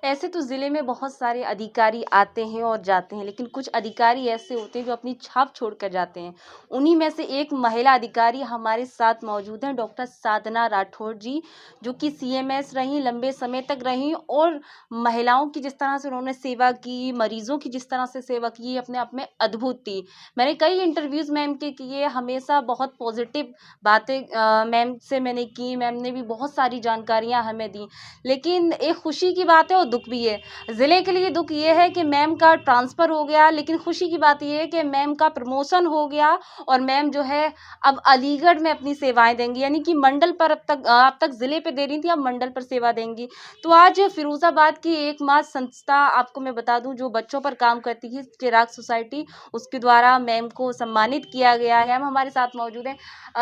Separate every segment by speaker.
Speaker 1: ऐसे तो ज़िले में बहुत सारे अधिकारी आते हैं और जाते हैं, लेकिन कुछ अधिकारी ऐसे होते हैं जो अपनी छाप छोड़ कर जाते हैं। उन्हीं में से एक महिला अधिकारी हमारे साथ मौजूद हैं, डॉक्टर साधना राठौर जी, जो कि सीएमएस रहीं, लंबे समय तक रहीं और महिलाओं की जिस तरह से उन्होंने सेवा की, मरीज़ों की जिस तरह से सेवा की, ये अपने आप में अद्भुत थी। मैंने कई इंटरव्यूज़ मैम के किए, हमेशा बहुत पॉज़िटिव बातें मैम से मैंने की, मैम ने भी बहुत सारी जानकारियाँ हमें दी। लेकिन एक खुशी की बात है और दुःख भी है। ज़िले के लिए दुःख ये है कि मैम का ट्रांसफ़र हो गया, लेकिन खुशी की बात ये है कि मैम का प्रमोशन हो गया और मैम जो है अब अलीगढ़ में अपनी सेवाएँ देंगी, यानी कि मंडल पर अब तक ज़िले पे दे रही थी, अब मंडल पर सेवा देंगी। तो आज फ़िरोज़ाबाद की एकमात्र संस्था आपको मैं बता दूँ जो बच्चों पर काम करती है, चिराग सोसाइटी, उसके द्वारा मैम को सम्मानित किया गया है। मैम हमारे साथ मौजूद हैं।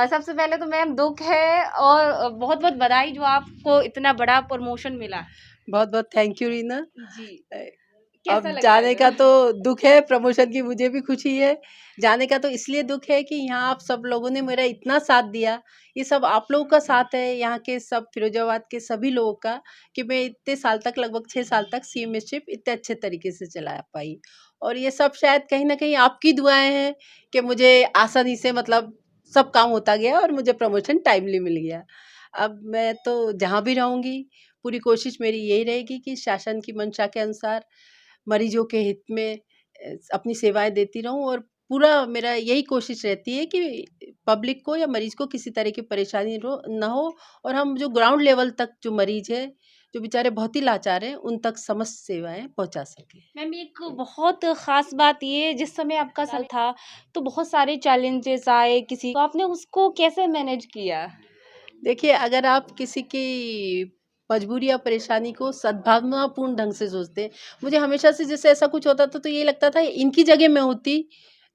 Speaker 1: सबसे पहले तो मैम दुःख है और बहुत-बहुत बधाई जो आपको इतना बड़ा प्रमोशन मिला।
Speaker 2: बहुत-बहुत थैंक यू रीना।
Speaker 1: जी,
Speaker 2: अ,
Speaker 1: कैसा
Speaker 2: अब
Speaker 1: लग रहा है
Speaker 2: जाने का
Speaker 1: जो?
Speaker 2: तो दुःख है, प्रमोशन की मुझे भी खुशी है। जाने का तो इसलिए दुःख है कि यहाँ आप सब लोगों ने मेरा इतना साथ दिया, ये सब आप लोगों का साथ है, यहाँ के सब फ़िरोज़ाबाद के सभी लोगों का, कि मैं इतने साल तक लगभग 6 साल तक सीएमएसशिप इतने अच्छे तरीके से चला पाई। और ये सब शायद कहीं न कहीं आपकी दुआएँ हैं कि मुझे आसानी से मतलब सब काम होता गया और मुझे प्रमोशन टाइमली मिल गया। अब मैं तो जहाँ भी रहूँगी, पूरी कोशिश मेरी यही रहेगी कि शासन की मंशा के अनुसार मरीजों के हित में अपनी सेवाएँ देती रहूँ और पूरा मेरा यही कोशिश रहती है कि पब्लिक को या मरीज़ को किसी तरह की परेशानी ना हो और हम जो ग्राउंड लेवल तक जो मरीज़ है, जो बेचारे बहुत ही लाचार हैं, उन तक समस्त सेवाएँ पहुँचा सकें।
Speaker 1: मैम एक बहुत ख़ास बात ये जिस समय आपका साल था, तो बहुत सारे चैलेंजेस आए किसी तो आपने उसको कैसे मैनेज किया?
Speaker 2: देखिए, अगर आप किसी की मजबूरी या परेशानी को सद्भावनापूर्ण ढंग से सोचते हैं, मुझे हमेशा से जैसे ऐसा कुछ होता था तो ये लगता था इनकी जगह मैं होती,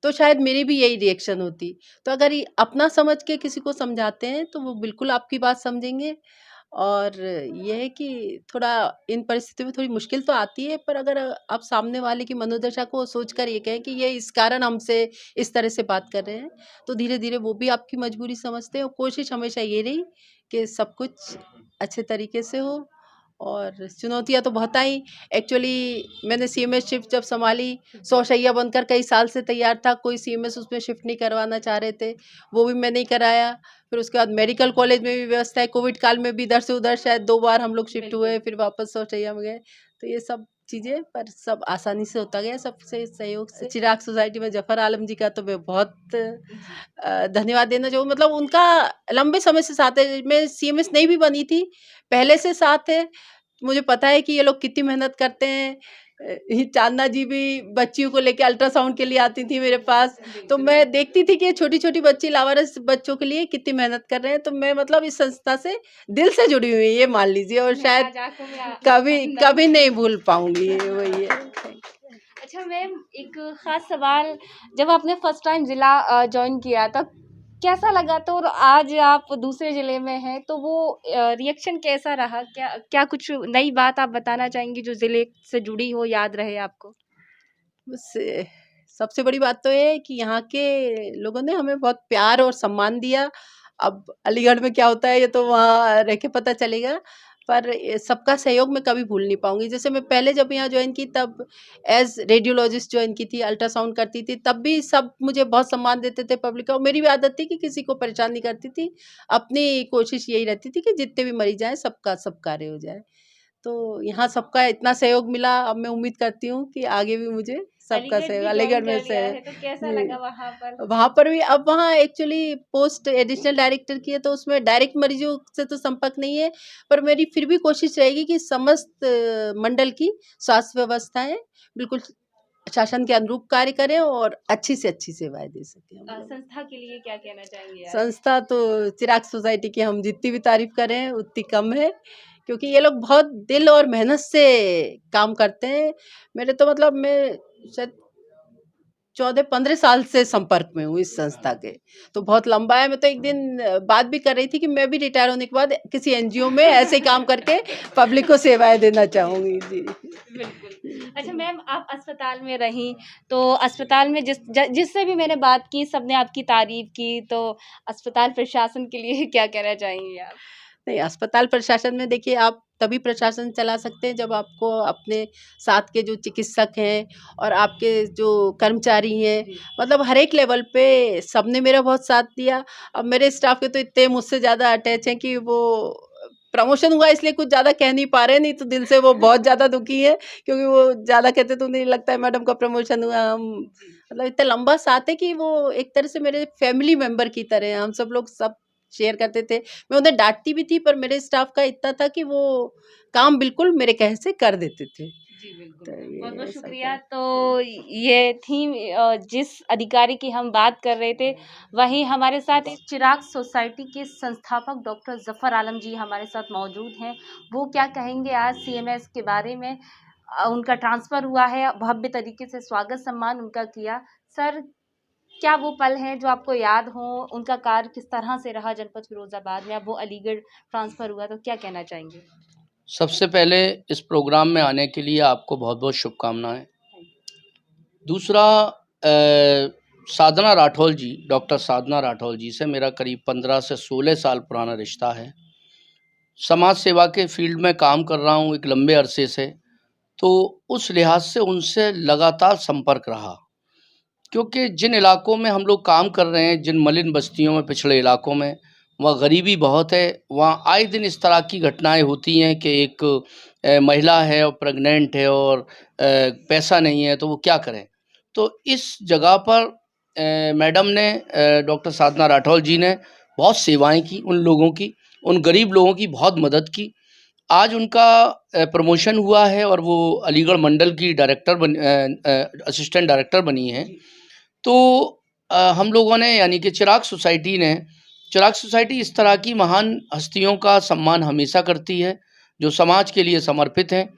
Speaker 2: तो शायद मेरी भी यही रिएक्शन होती। तो अगर ये अपना समझ के किसी को समझाते हैं, तो वो बिल्कुल आपकी बात समझेंगे और ये है कि थोड़ा इन परिस्थितियों में थोड़ी मुश्किल तो आती है, पर अगर आप सामने वाले की मनोदशा को सोचकर ये कहें कि ये इस कारण हमसे इस तरह से बात कर रहे हैं, तो धीरे-धीरे वो भी आपकी मजबूरी समझते हैं और कोशिश हमेशा ये रही कि सब कुछ अच्छे तरीके से हो और चुनौतियाँ तो बहुत आई। एक्चुअली मैंने सीएमएस शिफ्ट जब सँभाली, 100 शैय्या बनकर कई साल से तैयार था, कोई सीएमएस उसमें शिफ्ट नहीं करवाना चाह रहे थे, वो भी मैंने ही कराया। फिर उसके बाद मेडिकल कॉलेज में भी व्यवस्था है, कोविड काल में भी इधर से उधर शायद 2 बार हम लोग शिफ्ट हुए, फिर वापस 100 शैय्या में गए। तो ये सब चीज़ें पर सब आसानी से होता गया, सबसे सहयोग से। चिराग सोसाइटी में ज़फ़र आलम जी का तो मैं बहुत धन्यवाद देना चाहूँ मतलब उनका लंबे समय से साथ है। मैं सीएमएस नहीं भी बनी थी, पहले से साथ है। मुझे पता है कि ये लोग कितनी मेहनत करते हैं। चांदना जी भी बच्चियों को लेके अल्ट्रासाउंड के लिए आती थी मेरे पास, तो मैं देखती थी कि छोटी-छोटी बच्ची लावारिस बच्चों के लिए कितनी मेहनत कर रहे हैं। तो मैं मतलब इस संस्था से दिल से जुड़ी हुई हूँ, ये मान लीजिए और शायद कभी कभी नहीं भूल पाऊँगी ये वही है।
Speaker 1: अच्छा मैम एक ख़ास सवाल जब आपने फर्स्ट टाइम ज़िला जॉइन किया तब कैसा लगा? तो और आज आप दूसरे ज़िले में हैं तो वो रिएक्शन कैसा रहा? क्या क्या कुछ नई बात आप बताना चाहेंगी जो ज़िले से जुड़ी हो, याद रहे आपको?
Speaker 2: बस सबसे बड़ी बात तो ये है कि यहाँ के लोगों ने हमें बहुत प्यार और सम्मान दिया। अब अलीगढ़ में क्या होता है ये तो वहाँ रह के पता चलेगा। पर सबका सहयोग मैं कभी भूल नहीं पाऊँगी। जैसे मैं पहले जब यहाँ जॉइन की तब एज़ रेडियोलॉजिस्ट जॉइन की थी, अल्ट्रासाउंड करती थी, तब भी सब मुझे बहुत सम्मान देते थे पब्लिक का और मेरी भी आदत थी कि किसी को परेशान नहीं करती थी। अपनी कोशिश यही रहती थी कि जितने भी मरीज़ आएँ सबका सब कार्य हो जाए। तो यहाँ सबका इतना सहयोग मिला, अब मैं उम्मीद करती हूँ कि आगे भी मुझे सबका
Speaker 1: अलीगढ़
Speaker 2: सहयोग
Speaker 1: भी जॉइन
Speaker 2: अलीगढ़ में
Speaker 1: कर
Speaker 2: से
Speaker 1: लिया है तो कैसा लगा
Speaker 2: जी,
Speaker 1: वहाँ पर?
Speaker 2: वहाँ पर भी अब वहाँ एक्चुअली पोस्ट एडिशनल डायरेक्टर की है तो उसमें डायरेक्ट मरीजों से तो संपर्क नहीं है, पर मेरी फिर भी कोशिश रहेगी कि समस्त मंडल की स्वास्थ्य व्यवस्थाएँ बिल्कुल शासन के अनुरूप कार्य करें और अच्छी से अच्छी सेवाएँ दे सकें हम लोग।
Speaker 1: संस्था के लिए क्या कहना चाहेंगे आप?
Speaker 2: संस्था तो चिराग सोसाइटी की हम जितनी भी तारीफ़ करें उतनी कम है, क्योंकि ये लोग बहुत दिल और मेहनत से काम करते हैं। मेरे तो मतलब मैं शायद 14-15 साल से संपर्क में हूँ इस संस्था के, तो बहुत लंबा है। मैं तो एक दिन बात भी कर रही थी कि मैं भी रिटायर होने के बाद किसी एनजीओ में ऐसे ही काम करके पब्लिक को सेवाएँ देना चाहूँगी। जी।
Speaker 1: बिल्कुल। अच्छा मैम आप अस्पताल में रहीं, तो अस्पताल में जिससे भी मैंने बात की सबने आपकी तारीफ़ की, तो अस्पताल प्रशासन के लिए क्या कहना चाहेंगी आप?
Speaker 2: नहीं, अस्पताल प्रशासन में देखिए आप तभी प्रशासन चला सकते हैं जब आपको अपने साथ के जो चिकित्सक हैं और आपके जो कर्मचारी हैं, मतलब हर एक लेवल पे सबने मेरा बहुत साथ दिया। अब मेरे स्टाफ के तो इतने मुझसे ज़्यादा अटैच हैं कि वो प्रमोशन हुआ इसलिए कुछ ज़्यादा कह नहीं पा रहे, नहीं तो दिल से वो बहुत ज़्यादा दुखी है, क्योंकि वो ज़्यादा कहते तो नहीं लगता है मैडम का प्रमोशन हुआ। हम मतलब इतना लंबा साथ है कि वो एक तरह से मेरे फैमिली मेंबर की तरह हैं। हम सब लोग सब शेयर करते थे। मैं उन्हें डाँटती भी थी, पर मेरे स्टाफ का इतना था कि वो काम बिल्कुल मेरे कहे से कर देते थे।
Speaker 1: जी, बिल्कुल।
Speaker 2: तो ये
Speaker 1: बहुत-बहुत
Speaker 2: ऐसा
Speaker 1: शुक्रिया।
Speaker 2: था।
Speaker 1: तो ये थी जिस अधिकारी की हम बात कर रहे थे, वहीं हमारे साथ इस चिराग सोसाइटी के संस्थापक डॉक्टर ज़फ़र आलम जी हमारे साथ मौजूद हैं। वो क्या कहेंगे आज सीएमएस के बारे में? उनका ट्रांसफ़र हुआ है, भव्य तरीके से स्वागत-सम्मान उनका किया। सर, क्या वो पल हैं जो आपको याद हों? उनका कार्य किस तरह से रहा जनपद फ़िरोज़ाबाद में? अब वो अलीगढ़ ट्रांसफ़र हुआ, तो क्या कहना चाहेंगे?
Speaker 3: सबसे पहले इस प्रोग्राम में आने के लिए आपको बहुत-बहुत शुभकामनाएँ। दूसरा साधना राठौल जी, डॉक्टर साधना राठौल जी से मेरा करीब 15 से 16 साल पुराना रिश्ता है। समाज सेवा के फ़ील्ड में काम कर रहा हूँ एक लंबे अरसे से, तो उस लिहाज से उनसे लगातार संपर्क रहा। क्योंकि जिन इलाकों में हम लोग काम कर रहे हैं, जिन मलिन बस्तियों में, पिछड़े इलाकों में, वहाँ गरीबी बहुत है। वहाँ आए दिन इस तरह की घटनाएँ होती हैं कि एक महिला है और प्रेग्नेंट है और पैसा नहीं है, तो वो क्या करें? तो इस जगह पर मैडम ने डॉक्टर साधना राठौल जी ने बहुत सेवाएँ की उन लोगों की, उन गरीब लोगों की बहुत मदद की। आज उनका प्रमोशन हुआ है और वो अलीगढ़ मंडल की असिस्टेंट डायरेक्टर बनी हैं। तो हम लोगों ने यानी कि चिराग सोसाइटी इस तरह की महान हस्तियों का सम्मान हमेशा करती है, जो समाज के लिए समर्पित हैं।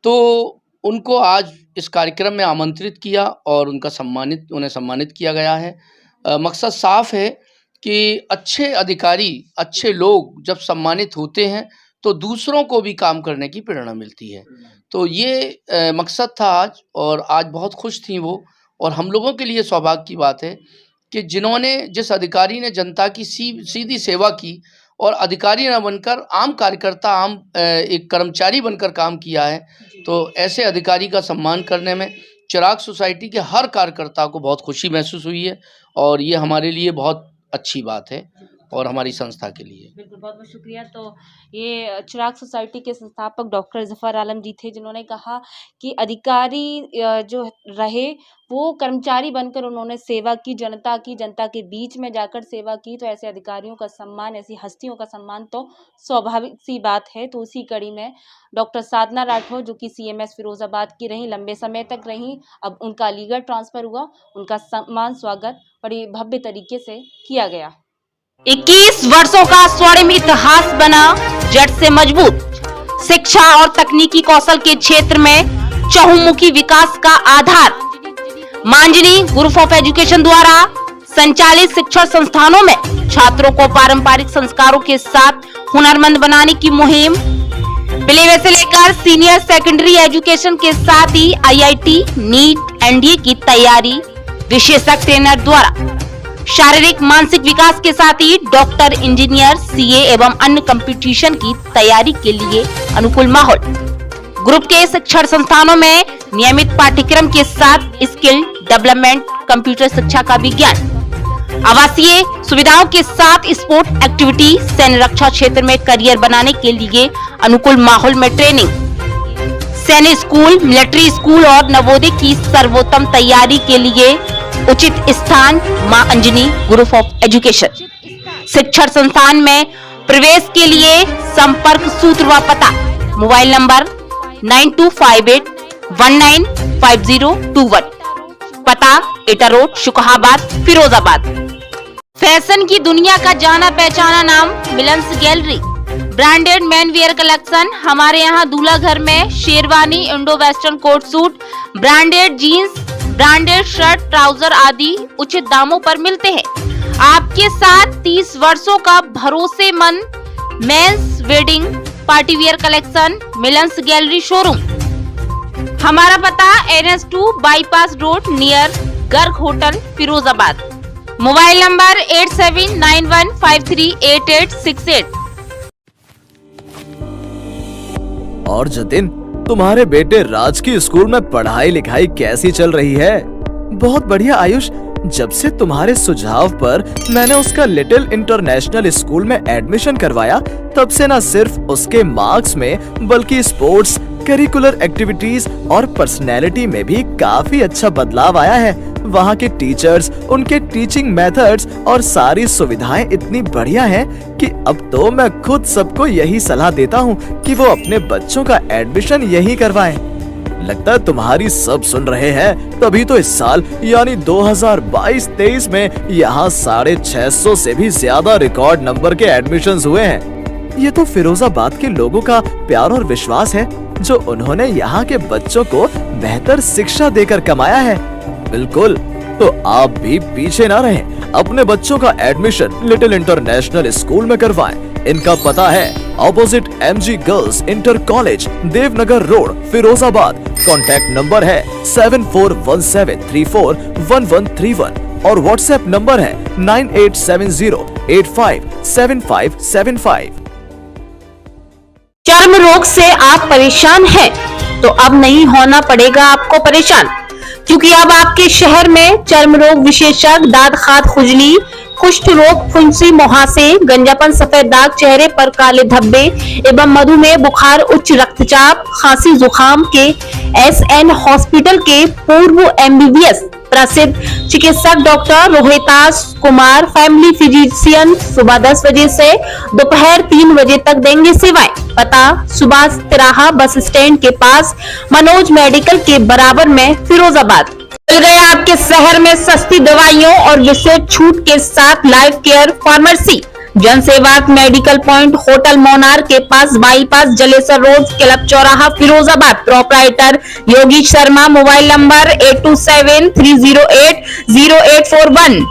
Speaker 3: तो उनको आज इस कार्यक्रम में आमंत्रित किया और उन्हें सम्मानित किया गया है। मकसद साफ है कि अच्छे अधिकारी, अच्छे लोग जब सम्मानित होते हैं, तो दूसरों को भी काम करने की प्रेरणा मिलती है। तो ये मकसद था आज, और आज बहुत खुश थीं वो। और हम लोगों के लिए सौभाग्य की बात है कि जिस अधिकारी ने जनता की सीधी सेवा की और अधिकारी न बनकर आम कार्यकर्ता, एक कर्मचारी बनकर काम किया है, तो ऐसे अधिकारी का सम्मान करने में चिराग सोसाइटी के हर कार्यकर्ता को बहुत खुशी महसूस हुई है, और ये हमारे लिए बहुत अच्छी बात है और हमारी संस्था के लिए।
Speaker 1: बिल्कुल, बहुत-बहुत शुक्रिया। तो ये चिराग सोसाइटी के संस्थापक डॉक्टर ज़फ़र आलम जी थे, जिन्होंने कहा कि अधिकारी जो रहे, वो कर्मचारी बनकर उन्होंने सेवा की, जनता के बीच में जाकर सेवा की। तो ऐसे अधिकारियों का सम्मान, ऐसी हस्तियों का सम्मान तो स्वाभाविक सी बात है। तो उसी कड़ी में डॉक्टर साधना राठौर, जो कि सीएमएस फ़िरोज़ाबाद की रहीं, लंबे समय तक रहीं, अब उनका अलीगढ़ ट्रांसफ़र हुआ, उनका सम्मान, स्वागत बड़ी भव्य तरीके से किया गया। 21 वर्षों का स्वर्णिम इतिहास बना जड़ से मजबूत। शिक्षा और तकनीकी कौशल के क्षेत्र में चहुमुखी विकास का आधार। मांजनी ग्रुप ऑफ एजुकेशन द्वारा संचालित शिक्षण संस्थानों में छात्रों को पारंपरिक संस्कारों के साथ हुनरमंद बनाने की मुहिम। प्ले से लेकर सीनियर सेकेंडरी एजुकेशन के साथ ही IIT, नीट, NDA की तैयारी विशेषज्ञ ट्रेनर द्वारा। शारीरिक मानसिक विकास के साथ ही डॉक्टर, इंजीनियर, CA एवं अन्य कंपटीशन की तैयारी के लिए अनुकूल माहौल। ग्रुप के शिक्षण संस्थानों में नियमित पाठ्यक्रम के साथ स्किल डेवलपमेंट, कंप्यूटर शिक्षा का विज्ञान, आवासीय सुविधाओं के साथ स्पोर्ट एक्टिविटी, सैन्य रक्षा क्षेत्र में करियर बनाने के लिए अनुकूल माहौल में ट्रेनिंग, सैन्य स्कूल, मिलिट्री स्कूल और नवोदय की सर्वोत्तम तैयारी के लिए उचित स्थान मां अंजनी ग्रुप ऑफ एजुकेशन। शिक्षण संस्थान में प्रवेश के लिए संपर्क सूत्र व पता, मोबाइल नंबर 9258195021, पता एटा रोड, शुकहाबाद, फिरोजाबाद। फैशन की दुनिया का जाना पहचाना नाम Milan's gallery. Branded men wear collection. हमारे यहाँ दूल्हा घर में sherwani, Indo western coat suit, branded jeans, branded shirt, trouser आदि उचित दामों पर मिलते हैं। आपके साथ 30 वर्षों का भरोसेमंद men's wedding party wear collection, Milan's gallery showroom. हमारा पता NS2 bypass road near Garg hotel, Firozabad. Mobile number 8791538868।
Speaker 4: और जतिन, तुम्हारे बेटे राज की स्कूल में पढ़ाई लिखाई कैसी चल रही है? बहुत बढ़िया आयुष। जब से तुम्हारे सुझाव पर मैंने उसका लिटिल इंटरनेशनल स्कूल में एडमिशन करवाया, तब से न सिर्फ उसके मार्क्स में बल्कि स्पोर्ट्स, करिकुलर एक्टिविटीज और पर्सनैलिटी में भी काफी अच्छा बदलाव आया है। वहाँ के टीचर्स, उनके टीचिंग मेथड्स और सारी सुविधाएं इतनी बढ़िया हैं कि अब तो मैं खुद सबको यही सलाह देता हूँ कि वो अपने बच्चों का एडमिशन यहीं करवाएं। लगता है तुम्हारी सब सुन रहे हैं, तभी तो इस साल यानी 2022-23 में यहाँ 650 से भी ज्यादा रिकॉर्ड नंबर के एडमिशंस हुए हैं। ये तो फिरोजाबाद के लोगों का प्यार और विश्वास है, जो उन्होंने यहाँ के बच्चों को बेहतर शिक्षा देकर कमाया है। बिल्कुल, तो आप भी पीछे ना रहें, अपने बच्चों का एडमिशन लिटिल इंटरनेशनल स्कूल में करवाएं। इनका पता है opposite MG girls inter college, Devnagar road, Firozabad. Contact number है 7417341131 और व्हाट्सएप नंबर है 9870857575।
Speaker 5: चर्म रोग से आप परेशान हैं, तो अब नहीं होना पड़ेगा आपको परेशान, क्योंकि अब आपके शहर में चर्म रोग विशेषज्ञ दांत खाद खुजली, कुष्ठ रोग, फुंसी, मुहासे, गंजापन, सफेद दाग, चेहरे पर काले धब्बे एवं मधुमेह, बुखार, उच्च रक्तचाप, खांसी, जुकाम के SN हॉस्पिटल के पूर्व MBBS प्रसिद्ध चिकित्सक doctor Rohitas Kumar, family physician, सुबह 10 बजे से दोपहर 3 बजे तक देंगे सेवाएं। पता सुभाष तिराहा बस स्टैंड के पास, मनोज मेडिकल के बराबर में, फिरोजाबाद। मिल गया आपके शहर में सस्ती दवाइयों और विशेष छूट के साथ लाइफ केयर फार्मेसी, जनसेवा मेडिकल पॉइंट, होटल मोनार के पास, बाईपास, जलेसर रोड, क्लब चौराहा, Firozabad. Proprietor Yogish Sharma. Mobile number 8273080841।